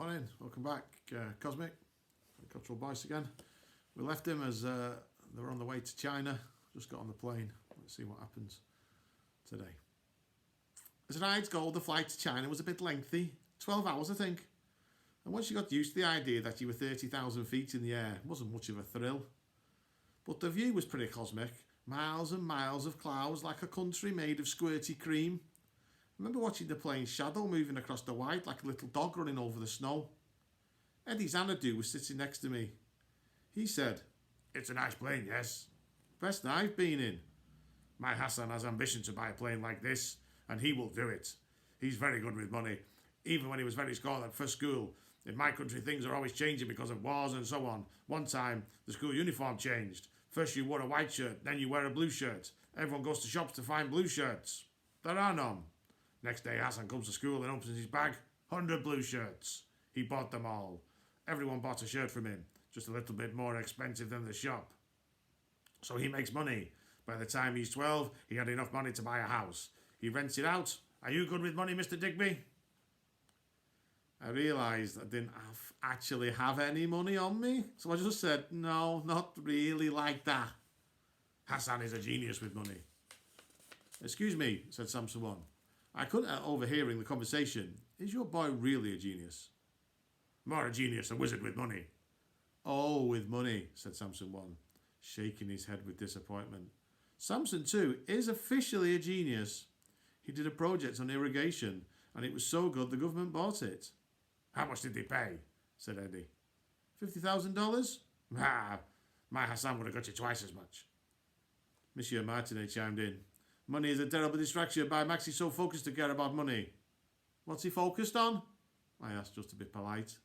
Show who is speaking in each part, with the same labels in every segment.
Speaker 1: Morning, welcome back, Cosmic, Cultural Bice again. We left him as they were on the way to China, just got on the plane. Let's see what happens today. As an Ides goal, the flight to China was a bit lengthy, 12 hours I think. And once you got used to the idea that you were 30,000 feet in the air, it wasn't much of a thrill. But the view was pretty cosmic, miles and miles of clouds like a country made of squirty cream. I remember watching the plane's shadow moving across the white like a little dog running over the snow. Eddie Xanadu was sitting next to me. He said, "It's a nice plane, yes. Best I've been in. My Hassan has ambition to buy a plane like this, and he will do it. He's very good with money, even when he was very scarlet for school. In my country, things are always changing because of wars and so on. One time, the school uniform changed. First you wore a white shirt, then you wear a blue shirt. Everyone goes to shops to find blue shirts. There are none. Next day, Hassan comes to school and opens his bag. 100 blue shirts. He bought them all. Everyone bought a shirt from him, just a little bit more expensive than the shop. So he makes money. By the time he's 12, he had enough money to buy a house. He rents it out. Are you good with money, Mr. Digby?" I realised I didn't actually have any money on me, so I just said, "No, not really like that." "Hassan is a genius with money." "Excuse me," said Samson One. I couldn't help overhearing the conversation. "Is your boy really a genius?" "More a genius, a wizard with money." "Oh, with money," said Samson One, shaking his head with disappointment. Samson Two is officially a genius. He did a project on irrigation, and it was so good the government bought it. "How much did they pay?" said Eddie. $50,000? Ah, my Hassan would have got you twice as much. Monsieur Martinet chimed in. "Money is a terrible distraction, but Max is so focused to care about money." "What's he focused on?" I asked, just a bit polite.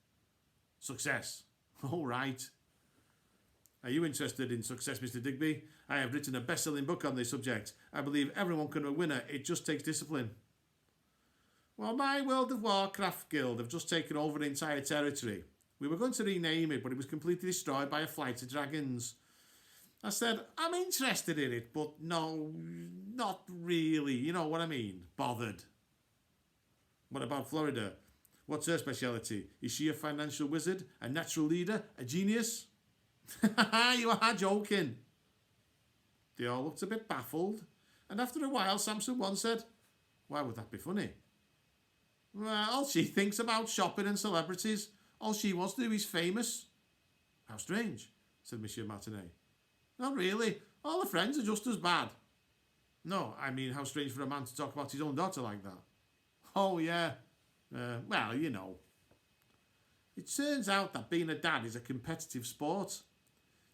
Speaker 1: "Success." "All right." "Are you interested in success, Mr. Digby? I have written a best-selling book on this subject. I believe everyone can be a winner. It just takes discipline." "Well, my World of Warcraft guild have just taken over the entire territory. We were going to rename it, but it was completely destroyed by a flight of dragons." I said, "I'm interested in it, but no, not really. You know what I mean? Bothered." "What about Florida? What's her speciality? Is she a financial wizard, a natural leader, a genius?" "You are joking." They all looked a bit baffled, and after a while Samson One said, "Why would that be funny?" "Well, all she thinks about shopping and celebrities. All she wants to do is famous." "How strange," said Monsieur Martinet. "Not really. All her friends are just as bad." "No, I mean how strange for a man to talk about his own daughter like that." "Oh, yeah. Well, you know. It turns out that being a dad is a competitive sport.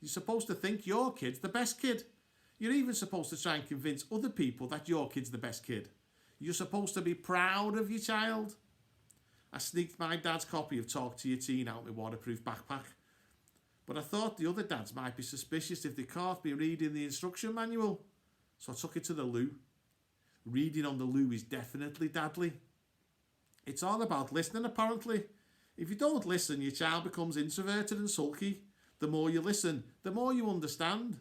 Speaker 1: You're supposed to think your kid's the best kid. You're even supposed to try and convince other people that your kid's the best kid. You're supposed to be proud of your child. I sneaked my dad's copy of Talk to Your Teen out of my waterproof backpack. But I thought the other dads might be suspicious if they caught me reading the instruction manual. So I took it to the loo. Reading on the loo is definitely dadly. It's all about listening, apparently. If you don't listen, your child becomes introverted and sulky. The more you listen, the more you understand.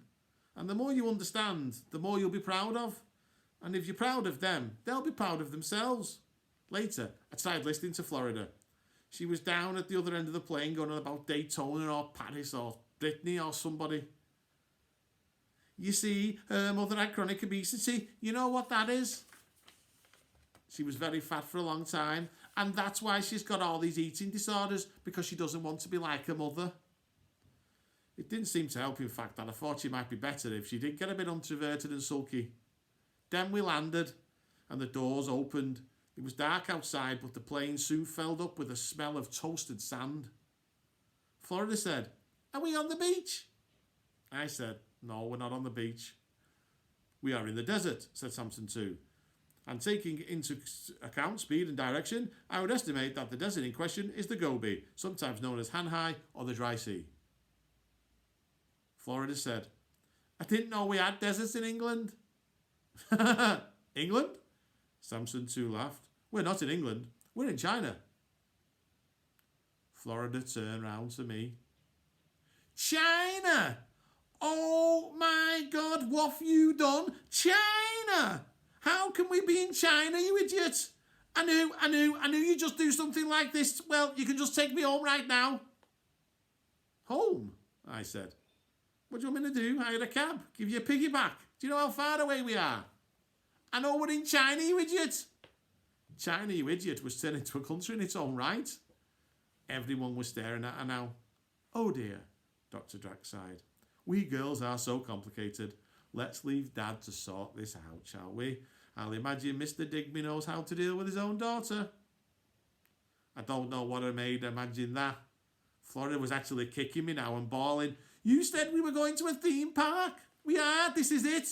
Speaker 1: And the more you understand, the more you'll be proud of. And if you're proud of them, they'll be proud of themselves. Later, I tried listening to Florida. She was down at the other end of the plane going on about Daytona or Paris or Brittany or somebody. You see, her mother had chronic obesity. You know what that is? She was very fat for a long time, and that's why she's got all these eating disorders, because she doesn't want to be like her mother. It didn't seem to help, in fact, that I thought she might be better if she did get a bit introverted and sulky. Then we landed, and the doors opened. It was dark outside, but the plane soon filled up with a smell of toasted sand. Florida said, "Are we on the beach?" I said, "No, we're not on the beach." "We are in the desert," said Samson Two. "And taking into account speed and direction, I would estimate that the desert in question is the Gobi, sometimes known as Hanhai or the Dry Sea." Florida said, "I didn't know we had deserts in England." "England?" Samson Two laughed. "We're not in England. We're in China." Florida turned round to me. "China! Oh my God, what have you done? China! How can we be in China, you idiot? I knew you'd just do something like this. Well, you can just take me home right now. Home, I said. What do you want me to do? Hire a cab? Give you a piggyback? Do you know how far away we are? I know we're in China, you idiot. China, you idiot, was turned into a country in its own right. Everyone was staring at her now. Oh dear, Dr. Drax sighed. We girls are so complicated. Let's leave Dad to sort this out, shall we? I'll imagine Mr. Digby knows how to deal with his own daughter. I don't know what I made imagine that. Florida was actually kicking me now and bawling. You said we were going to a theme park. We are. This is it.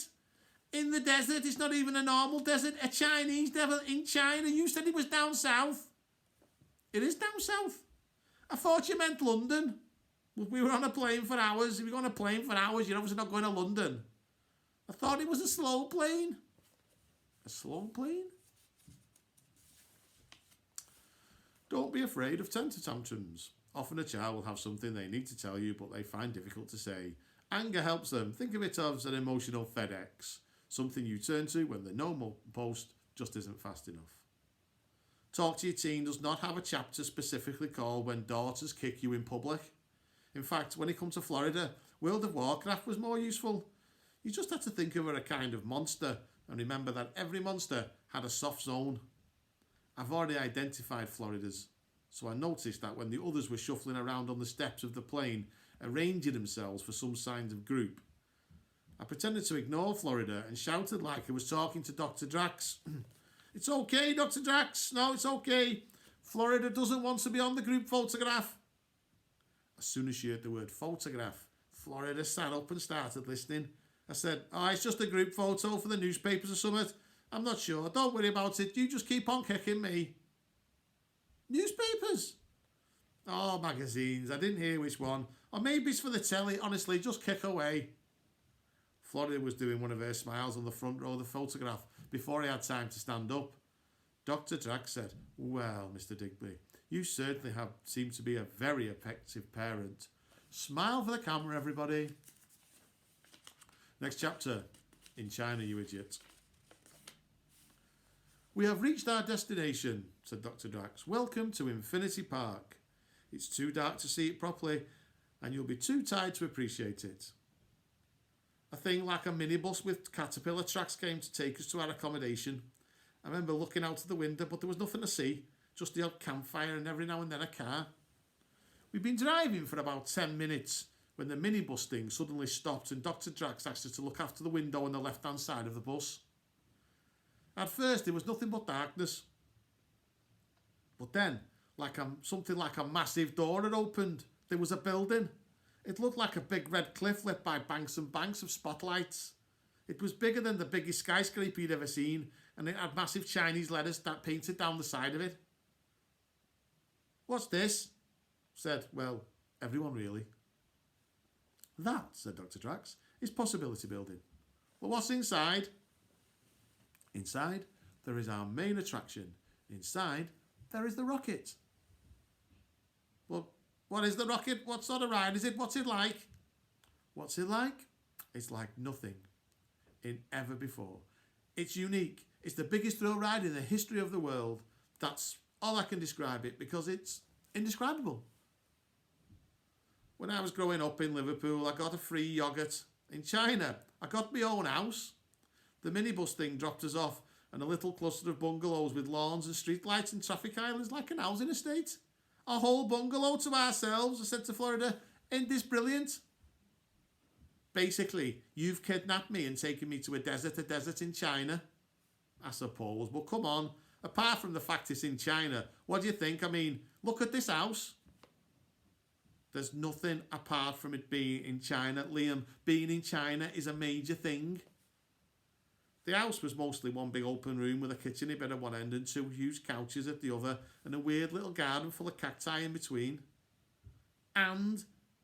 Speaker 1: In the desert. It's not even a normal desert. A Chinese desert in China. You said it was down south. It is down south. I thought you meant London. We were on a plane for hours. If you're on a plane for hours, you're obviously not going to London. I thought it was a slow plane. A slow plane? Don't be afraid of temper tantrums. Often a child will have something they need to tell you but they find difficult to say. Anger helps them. Think of it as an emotional FedEx. Something you turn to when the normal post just isn't fast enough. Talk to Your Teen does not have a chapter specifically called When Daughters Kick You in Public. In fact, when it comes to Florida, World of Warcraft was more useful. You just had to think of her a kind of monster and remember that every monster had a soft zone. I've already identified Florida's, so I noticed that when the others were shuffling around on the steps of the plane, arranging themselves for some signs of group, I pretended to ignore Florida and shouted like I was talking to Dr. Drax. It's okay, Dr. Drax. No, it's okay. Florida doesn't want to be on the group photograph. As soon as she heard the word photograph, Florida sat up and started listening. I said, it's just a group photo for the newspapers or something. I'm not sure. Don't worry about it. You just keep on kicking me. Newspapers? Oh, magazines. I didn't hear which one. Or maybe it's for the telly. Honestly, just kick away. Florida was doing one of her smiles on the front row of the photograph before he had time to stand up. Dr. Drax said, well, Mr. Digby, you certainly have seemed to be a very effective parent. Smile for the camera, everybody. Next chapter. In China, you idiot. We have reached our destination, said Dr. Drax. Welcome to Infinity Park. It's too dark to see it properly, and you'll be too tired to appreciate it. A thing like a minibus with caterpillar tracks came to take us to our accommodation. I remember looking out of the window, but there was nothing to see, just the odd campfire and every now and then a car. We'd been driving for about 10 minutes when the minibus thing suddenly stopped and Dr. Drax asked us to look after the window on the left-hand side of the bus. At first, there was nothing but darkness. But then, something like a massive door had opened. There was a building. It looked like a big red cliff lit by banks and banks of spotlights. It was bigger than the biggest skyscraper you'd ever seen, and it had massive Chinese letters that painted down the side of it. What's this? Said, well, everyone really. That, said Dr. Drax, is Possibility Building. Well, what's inside? Inside, there is our main attraction. Inside, there is the rocket. Well, what is the rocket? What sort of ride is it? What's it like? What's it like? It's like nothing in ever before. It's unique. It's the biggest thrill ride in the history of the world. That's all I can describe it because it's indescribable. When I was growing up in Liverpool, I got a free yoghurt. In China, I got my own house. The minibus thing dropped us off and a little cluster of bungalows with lawns and streetlights and traffic islands like an housing estate. A whole bungalow to ourselves, I said to Florida. Ain't this brilliant? Basically, you've kidnapped me and taken me to a desert in China. I suppose, but come on. Apart from the fact it's in China, what do you think? I mean, look at this house. There's nothing apart from it being in China. Liam, being in China is a major thing. The house was mostly one big open room with a kitchen bed at one end and two huge couches at the other and a weird little garden full of cacti in between. And,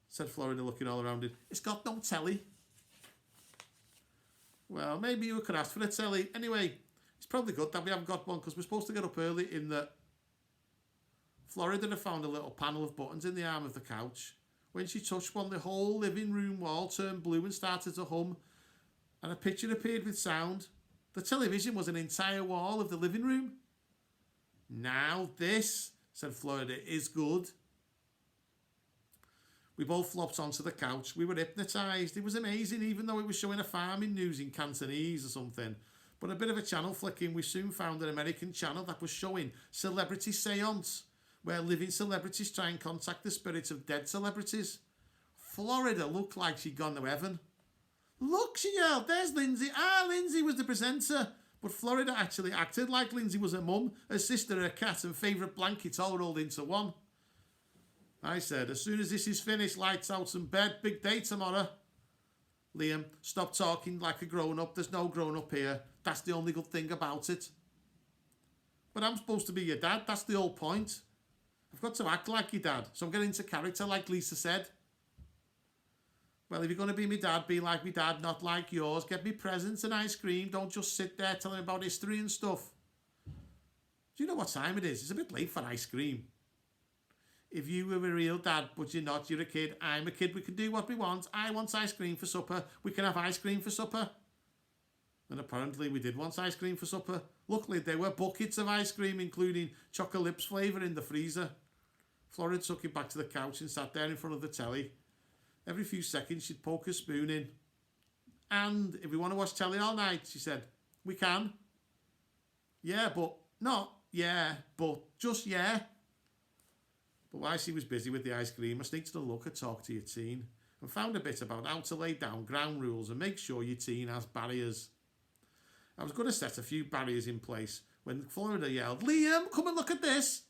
Speaker 1: said Florida looking all around it, it's got no telly. Well, maybe you could ask for a telly. Anyway, it's probably good that we haven't got one because we're supposed to get up early in the... Florida had found a little panel of buttons in the arm of the couch. When she touched one, the whole living room wall turned blue and started to hum, and a picture appeared with sound. The television was an entire wall of the living room. Now this, said Florida, is good. We both flopped onto the couch. We were hypnotised. It was amazing, even though it was showing a farming news in Cantonese or something. But a bit of a channel flicking, we soon found an American channel that was showing Celebrity Seance, where living celebrities try and contact the spirits of dead celebrities. Florida looked like she'd gone to heaven. Look, she yelled, there's Lindsay. Lindsay was the presenter. But Florida actually acted like Lindsay was her mum, her sister, her cat, and favourite blankets all rolled into one. I said, as soon as this is finished, lights out and bed, big day tomorrow. Liam, stop talking like a grown-up. There's no grown-up here. That's the only good thing about it. But I'm supposed to be your dad. That's the whole point. I've got to act like your dad, so I'm getting into character like Lisa said. Well, if you're going to be my dad, be like my dad, not like yours. Get me presents and ice cream. Don't just sit there telling me about history and stuff. Do you know what time it is? It's a bit late for ice cream. If you were a real dad, but you're not, you're a kid. I'm a kid. We can do what we want. I want ice cream for supper. We can have ice cream for supper. And apparently we did want ice cream for supper. Luckily, there were buckets of ice cream, including Chocolate Lips flavour in the freezer. Florida took it back to the couch and sat there in front of the telly. Every few seconds, she'd poke a spoon in. And if we want to watch telly all night, she said, we can. Yeah, but not yeah, but just yeah. But while she was busy with the ice cream, I sneaked a look at Talk to Your Teen and found a bit about how to lay down ground rules and make sure your teen has barriers. I was going to set a few barriers in place when Florida yelled, Liam, come and look at this.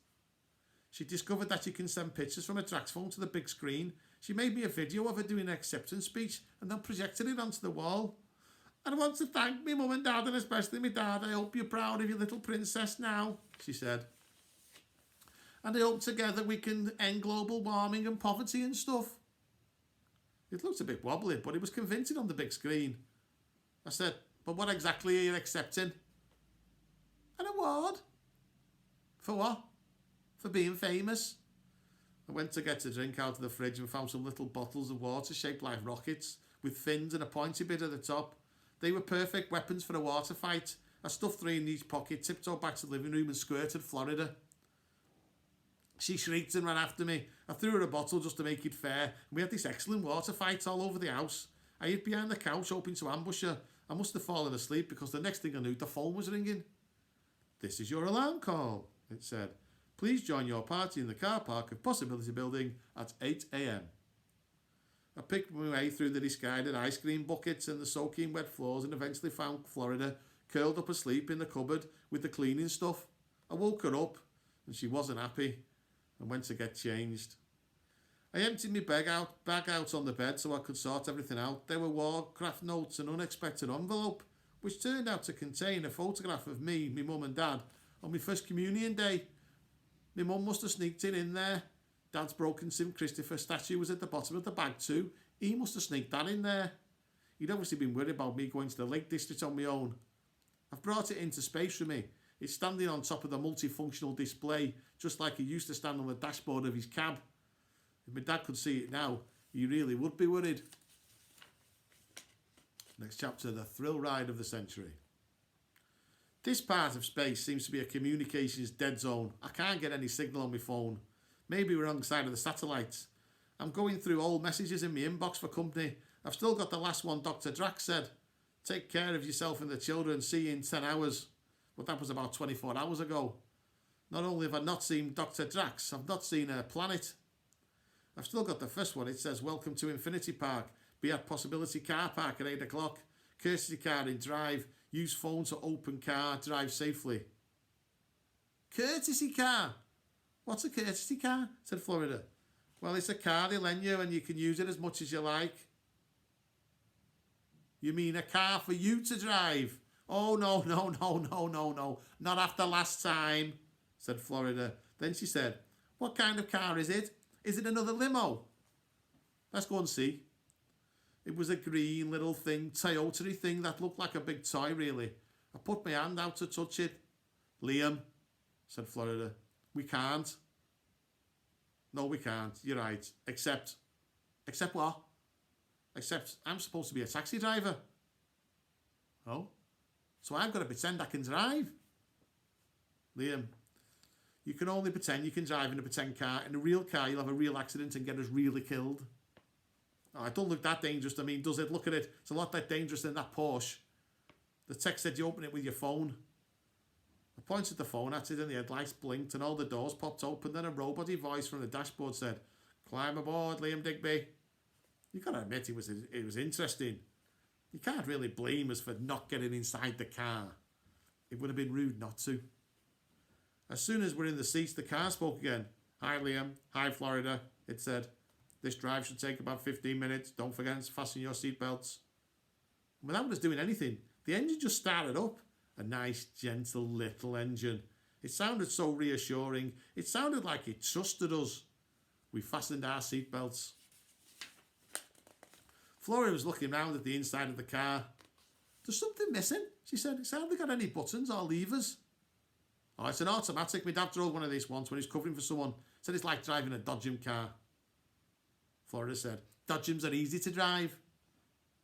Speaker 1: She discovered that you can send pictures from a Drax phone to the big screen. She made me a video of her doing an acceptance speech and then projected it onto the wall. I want to thank my mum and dad, and especially my dad. I hope you're proud of your little princess now, she said. And I hope together we can end global warming and poverty and stuff. It looked a bit wobbly, but it was convincing on the big screen. I said, but what exactly are you accepting? An award. For what? For being famous. I went to get a drink out of the fridge and found some little bottles of water shaped like rockets with fins and a pointy bit at the top. They were perfect weapons for a water fight. I stuffed 3 in each pocket, tiptoed back to the living room and squirted Florida. She shrieked and ran after me. I threw her a bottle just to make it fair, and we had this excellent water fight all over the house. I hid behind the couch hoping to ambush her. I must have fallen asleep because the next thing I knew, the phone was ringing. This is your alarm call, it said. Please join your party in the car park of Possibility Building at 8 a.m. I picked my way through the discarded ice cream buckets and the soaking wet floors and eventually found Florida curled up asleep in the cupboard with the cleaning stuff. I woke her up and she wasn't happy and went to get changed. I emptied my bag out on the bed so I could sort everything out. There were Warcraft notes and an unexpected envelope, which turned out to contain a photograph of me, my mum and dad, on my first communion day. My mum must have sneaked it in there. Dad's broken St. Christopher statue was at the bottom of the bag too. He must have sneaked that in there. He'd obviously been worried about me going to the Lake District on my own. I've brought it into space with me. It's standing on top of the multifunctional display, just like he used to stand on the dashboard of his cab. If my dad could see it now, he really would be worried. Next chapter, the thrill ride of the century. This part of space seems to be a communications dead zone. I can't get any signal on my phone. Maybe we're on the side of the satellites. I'm going through old messages in my inbox for company. I've still got the last one Dr. Drax said. Take care of yourself and the children. See you in 10 hours. But that was about 24 hours ago. Not only have I not seen Dr. Drax, I've not seen her planet. I've still got the first one. It says, welcome to Infinity Park. Be at Possibility Car Park at 8 o'clock. Courtesy car in drive. Use phone to open car. Drive safely. Courtesy car? What's a courtesy car? Said Florida. Well, it's a car they lend you and you can use it as much as you like. You mean a car for you to drive? Oh, no. Not after last time, said Florida. Then she said, what kind of car is it? Is it another limo? Let's go and see. It was a green little thing, Toyota-y thing that looked like a big toy, really. I put my hand out to touch it. Liam, said Florida, we can't. No, we can't. You're right. Except what? Except I'm supposed to be a taxi driver. Oh? So I've got to pretend I can drive. Liam, You can only pretend you can drive in a pretend car. In a real car, you'll have a real accident and get us really killed. Oh, it don't look that dangerous. I mean, does it? Look at it. It's a lot less dangerous than that Porsche. The text said you open it with your phone. I pointed the phone at it and the headlights blinked and all the doors popped open. Then a robot voice from the dashboard said, "Climb aboard, Liam Digby." You got to admit it was interesting. You can't really blame us for not getting inside the car. It would have been rude not to. As soon as we're in the seats, the car spoke again. "Hi, Liam. Hi, Florida," it said. "This drive should take about 15 minutes. Don't forget to fasten your seatbelts." Without us doing anything, the engine just started up. A nice, gentle little engine. It sounded so reassuring. It sounded like it trusted us. We fastened our seatbelts. Flora was looking round at the inside of the car. "There's something missing," she said. "It's hardly got any buttons or levers." "Oh, it's an automatic. My dad drove one of these once when he was covering for someone. Said it's like driving a Dodgem car." Florida said, "Dodgems are easy to drive."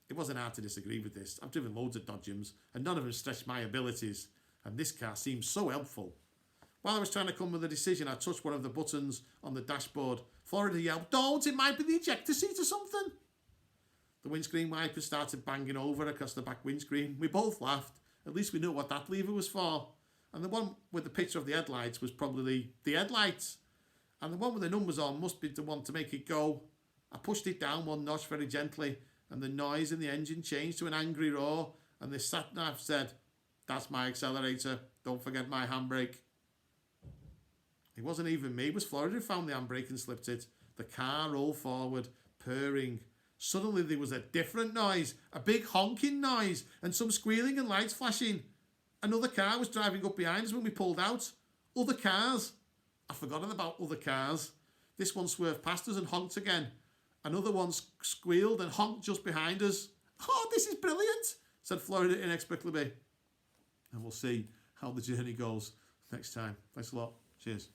Speaker 1: It wasn't hard to disagree with this. I've driven loads of Dodgems and none of them stretched my abilities, and this car seemed so helpful. While I was trying to come with a decision, I touched one of the buttons on the dashboard. Florida yelled, "Don't, it might be the ejector seat or something." The windscreen wipers started banging over across the back windscreen. We both laughed. At least we knew what that lever was for. And the one with the picture of the headlights was probably the headlights. And the one with the numbers on must be the one to make it go. I pushed it down one notch very gently, and the noise in the engine changed to an angry roar, and the sat-nav said, "That's my accelerator. Don't forget my handbrake." It wasn't even me. It was Florida who found the handbrake and slipped it. The car rolled forward, purring. Suddenly there was a different noise, a big honking noise, and some squealing and lights flashing. Another car was driving up behind us when we pulled out. Other cars. I'd forgotten about other cars. This one swerved past us and honked again. Another one squealed and honked just behind us. "Oh, this is brilliant," said Florida inexplicably. And we'll see how the journey goes next time. Thanks a lot. Cheers.